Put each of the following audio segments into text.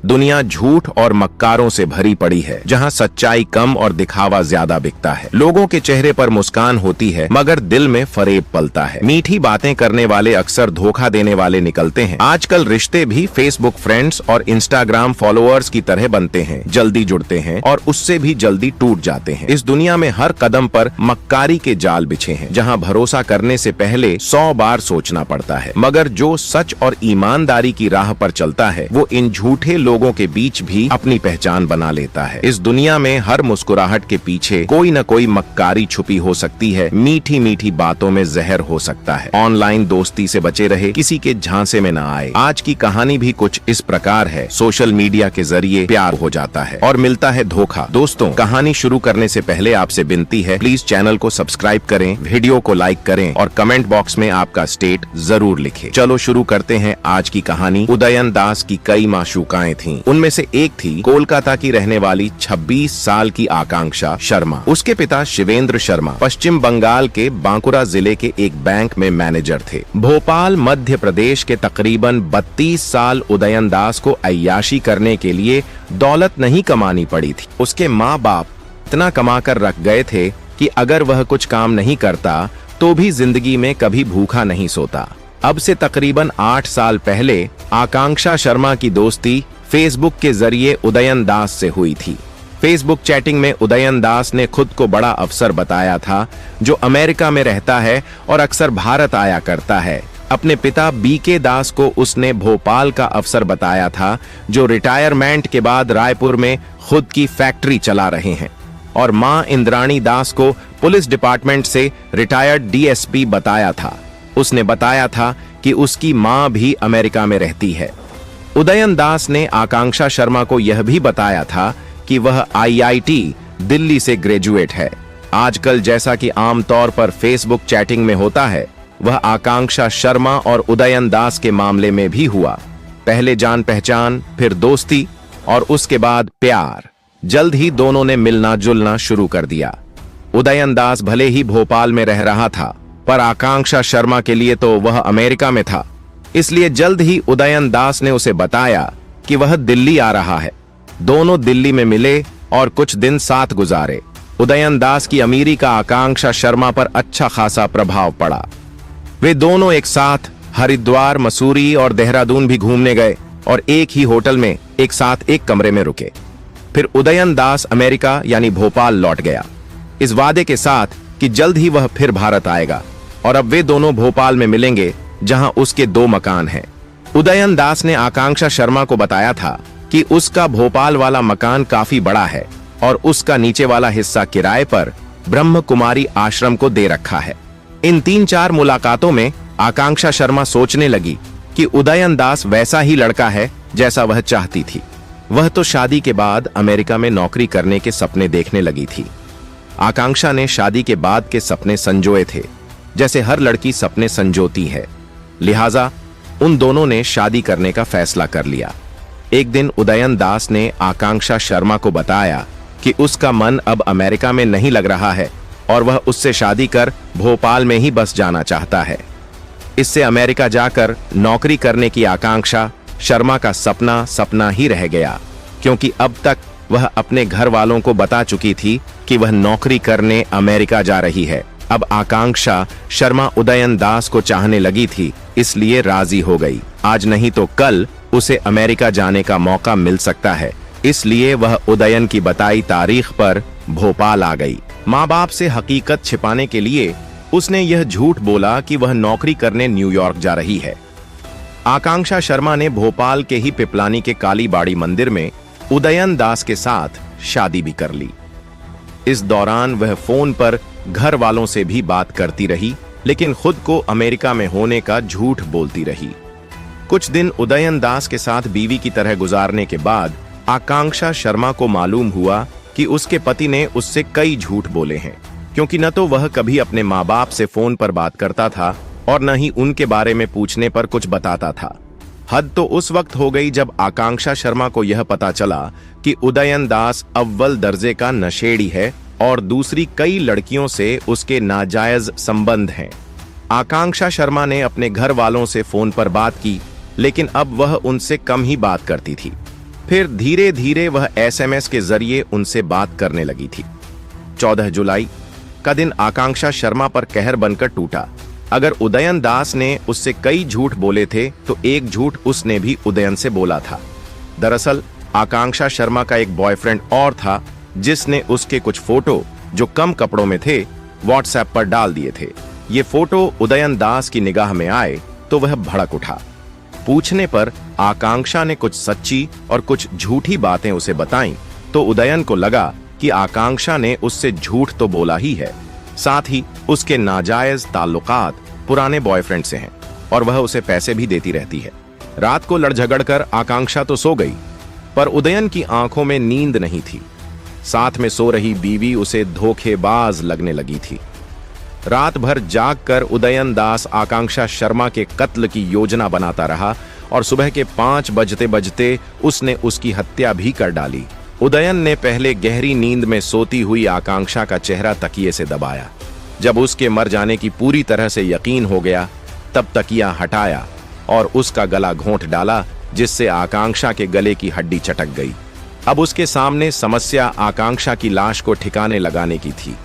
दुनिया झूठ और मक्कारों से भरी पड़ी है, जहां सच्चाई कम और दिखावा ज्यादा बिकता है। लोगों के चेहरे पर मुस्कान होती है मगर दिल में फरेब पलता है। मीठी बातें करने वाले अक्सर धोखा देने वाले निकलते हैं। आजकल रिश्ते भी फेसबुक फ्रेंड्स और इंस्टाग्राम फॉलोअर्स की तरह बनते हैं, जल्दी जुड़ते हैं और उससे भी जल्दी टूट जाते हैं। इस दुनिया में हर कदम पर मक्कारी के जाल बिछे हैं, जहां भरोसा करने से पहले 100 बार सोचना पड़ता है। मगर जो सच और ईमानदारी की राह पर चलता है, वो इन झूठे लोगों के बीच भी अपनी पहचान बना लेता है। इस दुनिया में हर मुस्कुराहट के पीछे कोई न कोई मक्कारी छुपी हो सकती है। मीठी मीठी बातों में जहर हो सकता है। ऑनलाइन दोस्ती से बचे रहे, किसी के झांसे में न आए। आज की कहानी भी कुछ इस प्रकार है। सोशल मीडिया के जरिए प्यार हो जाता है और मिलता है धोखा। दोस्तों, कहानी शुरू करने से पहले आपसे विनती है, प्लीज चैनल को सब्सक्राइब करें, वीडियो को लाइक करें और कमेंट बॉक्स में आपका स्टेट जरूर लिखें। चलो शुरू करते हैं आज की कहानी। उदयन दास की कई माशूकाएं थीं। उनमें से एक थी कोलकाता की रहने वाली 26 साल की आकांक्षा शर्मा। उसके पिता शिवेंद्र शर्मा पश्चिम बंगाल के बांकुरा जिले के एक बैंक में मैनेजर थे। भोपाल मध्य प्रदेश के तकरीबन 32 साल उदयन दास को अय्याशी करने के लिए दौलत नहीं कमानी पड़ी थी। उसके माँ बाप इतना कमा कर रख गए थे कि अगर वह कुछ काम नहीं करता तो भी जिंदगी में कभी भूखा नहीं सोता। अब से तकरीबन 8 साल पहले आकांक्षा शर्मा की दोस्ती फेसबुक के जरिए उदयन दास से हुई थी। फेसबुक चैटिंग में उदयन दास ने खुद को बड़ा अफसर बताया था, जो अमेरिका में रहता है और अक्सर भारत आया करता है। अपने पिता बीके दास को उसने भोपाल का अफसर बताया था, जो रिटायरमेंट के बाद रायपुर में खुद की फैक्ट्री चला रहे हैं। और मां इंद्राणी दास को पुलिस डिपार्टमेंट से रिटायर्ड डीएसपी बताया था। उसने बताया था कि उसकी मां भी अमेरिका में रहती है। उदयन दास ने आकांक्षा शर्मा को यह भी बताया था कि वह आईआईटी दिल्ली से ग्रेजुएट है। आजकल जैसा कि आमतौर पर फेसबुक चैटिंग में होता है, वह आकांक्षा शर्मा और उदयन दास के मामले में भी हुआ। पहले जान पहचान, फिर दोस्ती और उसके बाद प्यार। जल्द ही दोनों ने मिलना जुलना शुरू कर दिया। उदयन दास भले ही भोपाल में रह रहा था, पर आकांक्षा शर्मा के लिए तो वह अमेरिका में था। इसलिए जल्द ही उदयन दास ने उसे बताया कि वह दिल्ली आ रहा है। दोनों दिल्ली में मिले और कुछ दिन साथ गुजारे। उदयन दास की अमीरी का आकांक्षा शर्मा पर अच्छा खासा प्रभाव पड़ा। वे दोनों एक साथ हरिद्वार, मसूरी और देहरादून भी घूमने गए और एक ही होटल में एक साथ एक कमरे में रुके। फिर उदयन दास अमेरिका यानी भोपाल लौट गया, इस वादे के साथ कि जल्द ही वह फिर भारत आएगा। और अब वे दोनों भोपाल में मिलेंगे, जहां उसके 2 मकान हैं। उदयन दास ने आकांक्षा शर्मा को बताया था कि उसका भोपाल वाला मकान काफी बड़ा है और उसका नीचे वाला हिस्सा किराए पर ब्रह्म कुमारी आश्रम को दे रखा है। इन 3-4 मुलाकातों में आकांक्षा शर्मा सोचने लगी कि उदयन दास वैसा ही लड़का है जैसा वह चाहती थी। वह तो शादी के बाद अमेरिका में नौकरी करने के सपने देखने लगी थी। आकांक्षा ने शादी के बाद के सपने संजोए थे, जैसे हर लड़की सपने संजोती है। लिहाजा उन दोनों ने शादी करने का फैसला कर लिया। एक दिन उदयन दास ने आकांक्षा शर्मा को बताया कि उसका मन अब अमेरिका में नहीं लग रहा है और वह उससे शादी कर भोपाल में ही बस जाना चाहता है। इससे अमेरिका जाकर नौकरी करने की आकांक्षा शर्मा का सपना ही रह गया, क्योंकि अब तक वह अपने घर वालों को बता चुकी थी कि वह नौकरी करने अमेरिका जा रही है। अब आकांक्षा शर्मा उदयन दास को चाहने लगी थी, इसलिए राजी हो गई। आज नहीं तो कल उसे अमेरिका जाने का मौका मिल सकता है, इसलिए वह उदयन की बताई तारीख पर भोपाल आ गई। माँ बाप से हकीकत छिपाने के लिए उसने यह झूठ बोला कि वह नौकरी करने न्यूयॉर्क जा रही है। आकांक्षा शर्मा ने भोपाल के ही पिपलानी के कालीबाड़ी मंदिर में उदयन दास के साथ शादी भी कर ली। इस दौरान वह फोन पर घर वालों से भी बात करती रही, लेकिन खुद को अमेरिका में होने का झूठ बोलती रही। कुछ दिन उदयन दास के साथ बीवी की तरह गुजारने के बाद आकांक्षा शर्मा को मालूम हुआ कि उसके पति ने उससे कई झूठ बोले हैं, क्योंकि न तो वह कभी अपने माँ बाप से फोन पर बात करता था और न ही उनके बारे में पूछने पर कुछ बताता था। हद तो उस वक्त हो गई जब आकांक्षा शर्मा को यह पता चला कि उदयन दास अव्वल दर्जे का नशेड़ी है और दूसरी कई लड़कियों से उसके नाजायज संबंध हैं। आकांक्षा शर्मा ने अपने घर वालों से फोन पर बात की, लेकिन अब वह उनसे कम ही बात करती थी। फिर धीरे धीरे वह एसएमएस के जरिए उनसे बात करने लगी थी। 14 जुलाई का दिन आकांक्षा शर्मा पर कहर बनकर टूटा। अगर उदयन दास ने उससे कई झूठ बोले थे तो एक झूठ उसने भी उदयन से बोला था। दरअसल आकांक्षा शर्मा का एक बॉयफ्रेंड और था, जिसने उसके कुछ फोटो जो कम कपड़ों में थे व्हाट्सएप पर डाल दिए थे। ये फोटो उदयन दास की निगाह में आए तो वह भड़क उठा। पूछने पर आकांक्षा ने कुछ सच्ची और कुछ झूठी बातें उसे बताईं, तो उदयन को लगा कि आकांक्षा ने उससे झूठ तो बोला ही है, साथ ही उसके नाजायज ताल्लुकात पुराने बॉयफ्रेंड से हैं और वह उसे पैसे भी देती रहती है। रात को लड़ झगड़ कर आकांक्षा तो सो गई, पर उदयन की आंखों में नींद नहीं थी। साथ में सो रही बीवी उसे धोखेबाज लगने लगी थी। रात भर जागकर उदयन दास आकांक्षा शर्मा के कत्ल की योजना बनाता रहा और सुबह के 5 बजते बजते उसने उसकी हत्या भी कर डाली। उदयन ने पहले गहरी नींद में सोती हुई आकांक्षा का चेहरा तकिए से दबाया। जब उसके मर जाने की पूरी तरह से यकीन हो गया, तब तकिया हटाया और उसका गला घोंट डाला, जिससे आकांक्षा के गले की हड्डी चटक गई। अब उसके सामने समस्या आकांक्षा की लाश को ठिकाने लगाने की थी।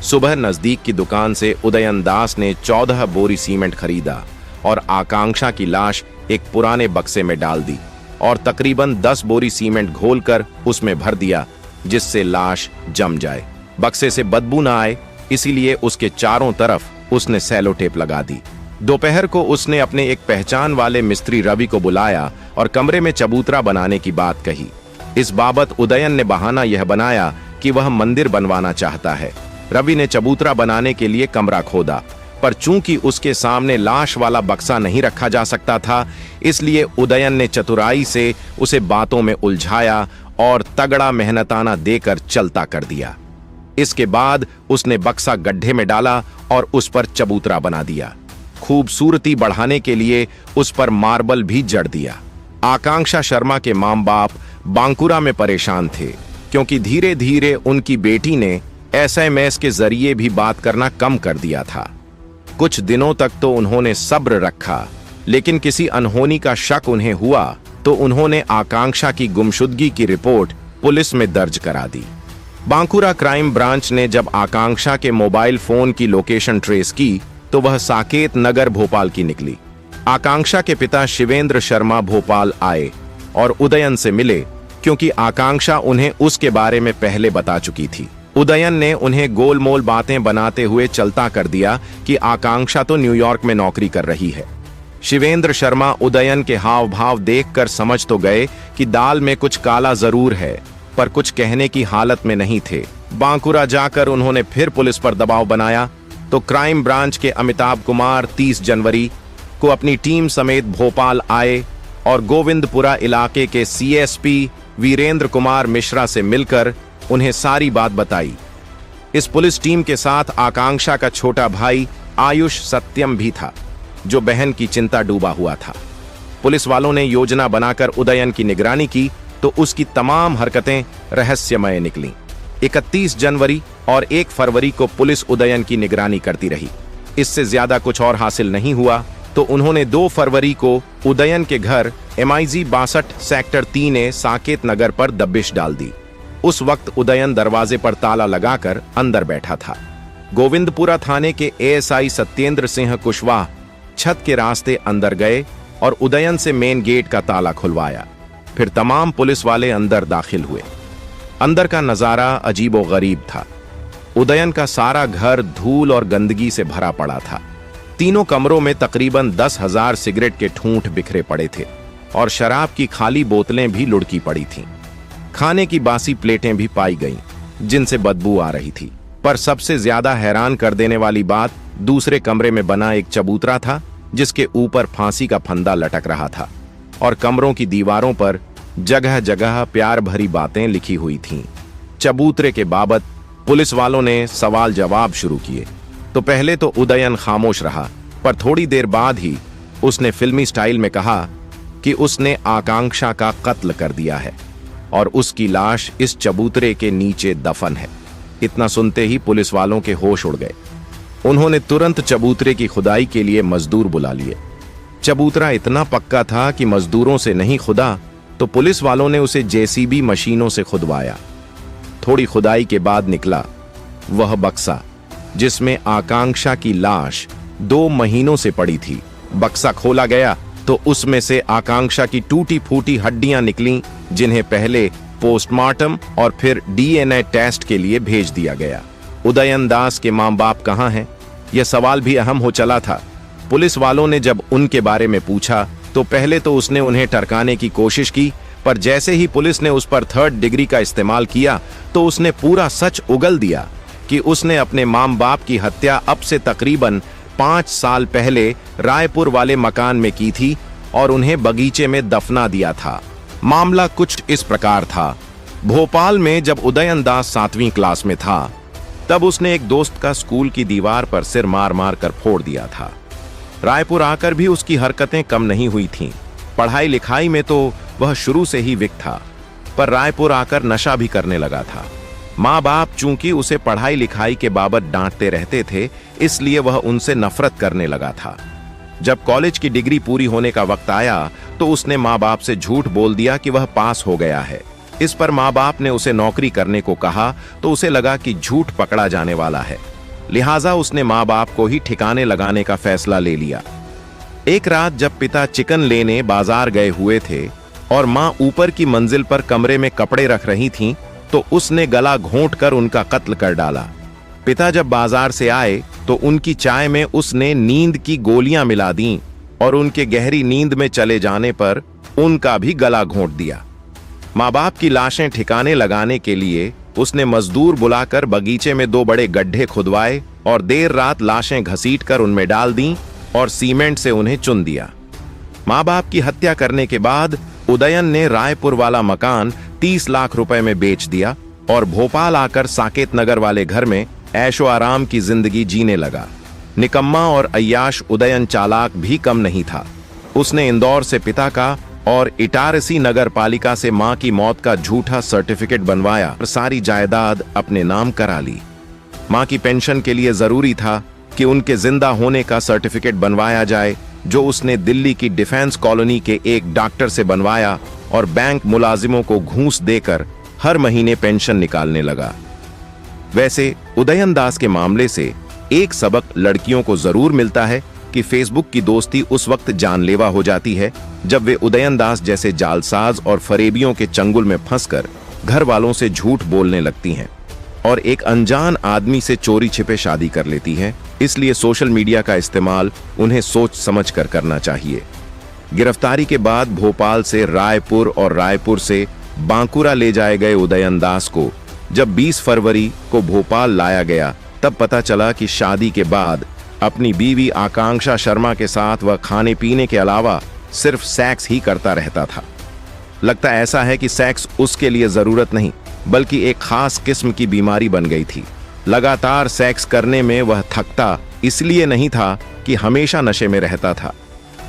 सुबह नजदीक की दुकान से उदयन दास ने 14 बोरी सीमेंट खरीदा और आकांक्षा की लाश एक पुराने बक्से में डाल दी और तकरीबन 10 बोरी सीमेंट घोलकर उसमें भर दिया, जिससे लाश जम जाए, बक्से से बदबू ना आए, इसीलिए उसके चारों तरफ उसने सेलो टेप लगा दी। दोपहर को उसने अपने एक पहचान वाले मिस्त्री रवि को बुलाया और कमरे में चबूतरा बनाने की बात कही। इस बाबत उदयन ने बहाना यह बनाया कि वह मंदिर बनवाना चाहता है। रवि ने चबूतरा बनाने के लिए कमरा खोदा, पर चूंकि उसके सामने लाश वाला बक्सा नहीं रखा जा सकता था, इसलिए उदयन ने चतुराई से उसे बातों में उलझाया और तगड़ा मेहनताना देकर चलता कर दिया। इसके बाद उसने बक्सा गड्ढे में डाला और उस पर चबूतरा बना दिया। खूबसूरती बढ़ाने के लिए उस पर मार्बल भी जड़ दिया। आकांक्षा शर्मा के मां बाप बांकुरा में परेशान थे, क्योंकि धीरे धीरे उनकी बेटी ने एसएमएस के जरिए भी बात करना कम कर दिया था। कुछ दिनों तक तो उन्होंने सब्र रखा, लेकिन किसी अनहोनी का शक उन्हें हुआ तो उन्होंने आकांक्षा की गुमशुदगी की रिपोर्ट पुलिस में दर्ज करा दी। बांकुरा क्राइम ब्रांच ने जब आकांक्षा के मोबाइल फोन की लोकेशन ट्रेस की तो वह साकेत नगर भोपाल की निकली। आकांक्षा के पिता शिवेंद्र शर्मा भोपाल आए और उदयन से मिले, क्योंकि आकांक्षा उन्हें उसके बारे में पहले बता चुकी थी। उदयन ने उन्हें गोलमोल बातें बनाते हुए चलता कर दिया कि आकांक्षा तो न्यूयॉर्क में नौकरी कर रही है। शिवेंद्र शर्मा उदयन के हाव भाव देखकर समझ तो गए कि दाल में कुछ काला जरूर है, पर कुछ कहने की हालत में नहीं थे। बांकुरा जाकर उन्होंने फिर पुलिस पर दबाव बनाया तो क्राइम ब्रांच के अमिताभ कुमार 30 जनवरी को अपनी टीम समेत भोपाल आए और गोविंदपुरा इलाके के सीएसपी वीरेंद्र कुमार मिश्रा से मिलकर उन्हें सारी बात बताई। इस पुलिस टीम के साथ आकांक्षा का छोटा भाई आयुष सत्यम भी था, जो बहन की चिंता डूबा हुआ था। पुलिस वालों ने योजना बनाकर उदयन की निगरानी की तो उसकी तमाम हरकतें रहस्यमय निकलीं। 31 जनवरी और 1 फरवरी को पुलिस उदयन की निगरानी करती रही। इससे ज्यादा कुछ और हासिल नहीं हुआ तो उन्होंने 2 फरवरी को उदयन के घर MIG 62 sector 3A Saket Nagar पर दबिश डाल दी। उस वक्त उदयन दरवाजे पर ताला लगाकर अंदर बैठा था। गोविंदपुरा थाने के ASI सत्येंद्र सिंह कुशवाहा छत के रास्ते अंदर गए और उदयन से मेन गेट का ताला खुलवाया। फिर तमाम पुलिस वाले अंदर दाखिल हुए। अंदर का नजारा अजीबो गरीब था। उदयन का सारा घर धूल और गंदगी से भरा पड़ा था। तीनों कमरों में तकरीबन 10,000 सिगरेट के ठूंठ बिखरे पड़े थे और शराब की खाली बोतलें भी लुढ़की पड़ी थीं। खाने की बासी प्लेटें भी पाई गईं, जिनसे बदबू आ रही थी। पर सबसे ज्यादा हैरान कर देने वाली बात दूसरे कमरे में बना एक चबूतरा था, जिसके ऊपर फांसी का फंदा लटक रहा था और कमरों की दीवारों पर जगह जगह प्यार भरी बातें लिखी हुई थीं। चबूतरे के बाबत पुलिस वालों ने सवाल जवाब शुरू किए तो पहले तो उदयन खामोश रहा, पर थोड़ी देर बाद ही उसने फिल्मी स्टाइल में कहा कि उसने आकांक्षा का कत्ल कर दिया है और उसकी लाश इस चबूतरे के नीचे दफन है। इतना सुनते ही पुलिस वालों के होश उड़ गए। उन्होंने तुरंत चबूतरे की खुदाई के लिए मजदूर बुला लिए। चबूतरा इतना पक्का था कि मजदूरों से नहीं खुदा तो पुलिस वालों ने उसे जेसीबी मशीनों से खुदवाया। थोड़ी खुदाई के बाद निकला वह बक्सा जिसमें आकांक्षा की लाश 2 महीनों से पड़ी थी। बक्सा खोला गया तो उसमें से आकांक्षा की टूटी फूटी हड्डियां निकलीं, जिन्हें पहले पोस्टमार्टम और फिर डीएनए टेस्ट के लिए भेज दिया गया। उदयन दास के मां बाप कहां हैं? यह सवाल भी अहम हो चला था। पुलिस वालों ने जब उनके बारे में पूछा तो पहले तो उसने उन्हें टरकाने की कोशिश की, पर जैसे ही पुलिस ने उस पर 3rd डिग्री का इस्तेमाल किया तो उसने पूरा सच उगल दिया कि उसने अपने मां बाप की हत्या अब से तकरीबन 5 साल पहले रायपुर वाले मकान में की थी और उन्हें बगीचे में दफना दिया था। मामला कुछ इस प्रकार था। भोपाल में जब उदयन दास 7वीं क्लास में था तब उसने एक दोस्त का स्कूल की दीवार पर सिर मार मार कर फोड़ दिया था। रायपुर आकर भी उसकी हरकतें कम नहीं हुई थीं। पढ़ाई लिखाई में तो वह शुरू से ही वीक था, पर रायपुर आकर नशा भी करने लगा था। माँ बाप चूंकि उसे पढ़ाई लिखाई के बाबत डांटते रहते थे, इसलिए वह उनसे नफरत करने लगा था। जब कॉलेज की डिग्री पूरी होने का वक्त आया तो उसने माँ बाप से झूठ बोल दिया कि वह पास हो गया है। इस पर माँ बाप ने उसे नौकरी करने को कहा तो उसे लगा कि झूठ पकड़ा जाने वाला है, लिहाजा उसने माँ बाप को ही ठिकाने लगाने का फैसला ले लिया। एक रात जब पिता चिकन लेने बाजार गए हुए थे और माँ ऊपर की मंजिल पर कमरे में कपड़े रख रही थीं, तो उसने गला घोंटकर उनका कत्ल कर डाला। पिता जब बाजार से आए तो उनकी चाय में उसने नींद की गोलियां मिला दीं और उनके गहरी नींद में चले जाने पर उनका भी गला घोंट दिया। माँ बाप की लाशें ठिकाने लगाने के लिए उसने मजदूर बुलाकर बगीचे में 2 बड़े गड्ढे खुदवाए और देर रात लाशें घसीटकर उनमें डाल दी और सीमेंट से उन्हें चुन दिया। माँ बाप की हत्या करने के बाद उदयन ने रायपुर वाला मकान 30 लाख रुपए में बेच दिया और भोपाल आकर साकेत नगर वाले घर में ऐशो आराम की जिंदगी जीने लगा। निकम्मा और अय्याश उदयन चालाक भी कम नहीं था। उसने इंदौर से पिता का और इटारसी नगर पालिका से मां की मौत का झूठा सर्टिफिकेट बनवाया और सारी जायदाद अपने नाम करा ली। मां की पेंशन के लिए जरूरी था कि उनके जिंदा होने का सर्टिफिकेट बनवाया जाए, जो उसने दिल्ली की डिफेंस कॉलोनी के एक डॉक्टर से बनवाया और बैंक मुलाजिमों को घूस देकर हर महीने पेंशन निकालने लगा। वैसे उदयन दास के मामले से एक सबक लड़कियों को जरूर मिलता है कि फेसबुक की दोस्ती उस वक्त जानलेवा हो जाती है जब वे उदयन दास जैसे जालसाज और फरेबियों के चंगुल में फंसकर घर वालों से झूठ बोलने लगती हैं और एक अनजान आदमी से चोरी छिपे शादी कर लेती हैं। इसलिए सोशल मीडिया का इस्तेमाल उन्हें सोच समझ कर करना चाहिए। गिरफ्तारी के बाद भोपाल से रायपुर और रायपुर से बांकुरा ले जाए गए उदयन दास को जब 20 फरवरी को भोपाल लाया गया तब पता चला कि शादी के बाद अपनी बीवी आकांक्षा शर्मा के साथ वह खाने पीने के अलावा सिर्फ सेक्स ही करता रहता था। लगता ऐसा है कि सेक्स उसके लिए जरूरत नहीं बल्कि एक खास किस्म की बीमारी बन गई थी। लगातार सेक्स करने में वह थकता इसलिए नहीं था कि हमेशा नशे में रहता था।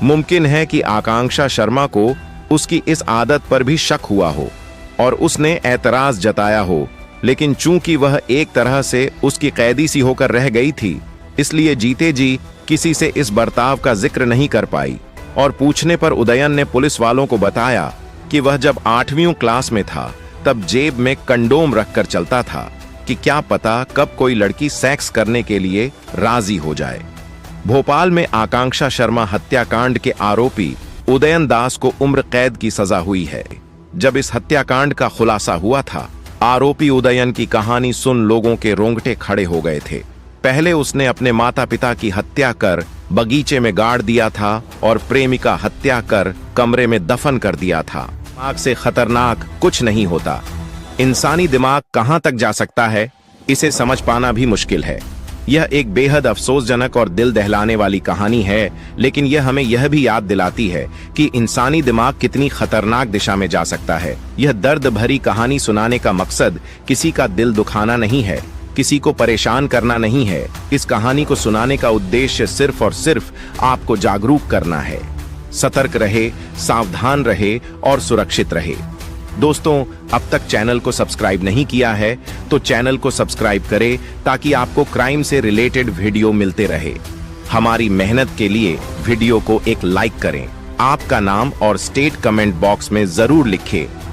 मुमकिन है कि आकांक्षा शर्मा को उसकी इस आदत पर भी शक हुआ हो और उसने एतराज जताया हो, लेकिन चूंकि वह एक तरह से उसकी कैदी सी होकर रह गई थी, इसलिए जीते जी किसी से इस बर्ताव का जिक्र नहीं कर पाई। और पूछने पर उदयन ने पुलिस वालों को बताया कि वह जब 8वीं क्लास में था तब जेब में कंडोम रखकर चलता था कि क्या पता कब कोई लड़की सेक्स करने के लिए राजी हो जाए। भोपाल में आकांक्षा शर्मा हत्याकांड के आरोपी उदयन दास को उम्र कैद की सजा हुई है। जब इस हत्याकांड का खुलासा हुआ था, आरोपी उदयन की कहानी सुन लोगों के रोंगटे खड़े हो गए थे। पहले उसने अपने माता पिता की हत्या कर बगीचे में गाड़ दिया था और प्रेमिका हत्या कर कमरे में दफन कर दिया था। दिमाग से खतरनाक कुछ नहीं होता। इंसानी दिमाग कहां तक जा सकता है, इसे समझ पाना भी मुश्किल है। यह एक बेहद अफसोसजनक और दिल दहलाने वाली कहानी है, लेकिन यह हमें यह भी याद दिलाती है कि इंसानी दिमाग कितनी खतरनाक दिशा में जा सकता है। यह दर्द भरी कहानी सुनाने का मकसद किसी का दिल दुखाना नहीं है, किसी को परेशान करना नहीं है। इस कहानी को सुनाने का उद्देश्य सिर्फ और सिर्फ आपको जागरूक करना है। सतर्क रहे, सावधान रहे और सुरक्षित रहे। दोस्तों, अब तक चैनल को सब्सक्राइब नहीं किया है तो चैनल को सब्सक्राइब करें ताकि आपको क्राइम से रिलेटेड वीडियो मिलते रहे। हमारी मेहनत के लिए वीडियो को एक लाइक करें। आपका नाम और स्टेट कमेंट बॉक्स में जरूर लिखें।